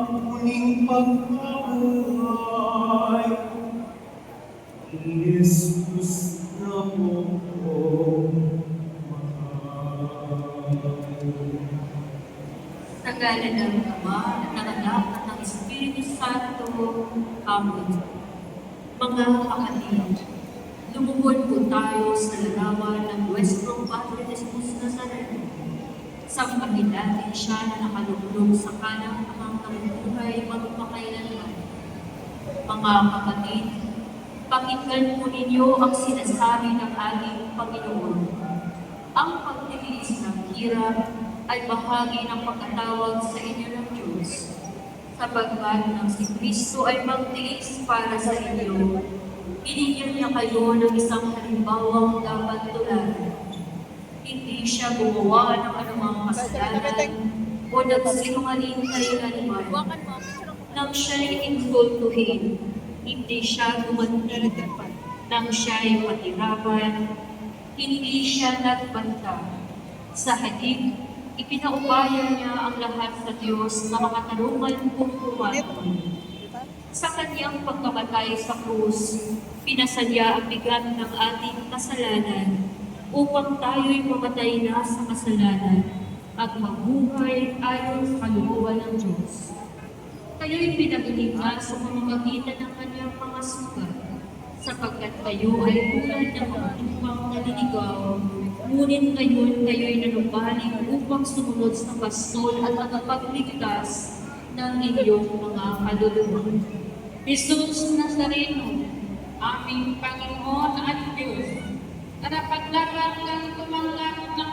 Muling pagkabuhay, Jesus na po mahal. Sa ngala ng Ama, at ng Anak, at ng Espiritu Santo. Amen. Mga kapatid, lumuhod po tayo sa larawan ng Nuestro Padre Jesus Nazareno. Sambahin natin siya na nakalulong sa kanang amang nabubuhay magpakailanman. Mga kapatid, pakinggan po ninyo ang sinasabi ng ating Panginoon. Ang pagtitiis ng hirap ay bahagi ng pagkatawag sa inyo ng Diyos. Sapagkat nang si Kristo ay magtiis para sa inyo, binigyan niya kayo ng isang halimbawang dapat tularan. Hindi siya gumawa ng anumang kasalanan o nagsinungaling kailanman. Nang siya'y insultuhin, hindi siya gumanti. Nang siya'y patirapan, hindi siya nagbanta. Sa halip, ipinaubaya niya ang lahat sa Diyos na makatarungan kung pumaton. Sa kanyang pagkamatay sa krus, pinasadya ang bigat ng ating kasalanan upang tayo'y mamatay na sa kasalanan at mabuhay ayon sa kalooban ng Diyos. Kayo'y pinaglinga sa pamamagitan ng kanyang mga sugat, sapagkat kayo ay tulad ng mga tupang naliligaw, ngunit ngayon kayo'y nanubaling upang sumunod sa pastol at magpagligtas ng inyong mga kaluluwa. Jesus Nazareno, aming Panginoon at Diyos, karapatlaban kang tumanggap ng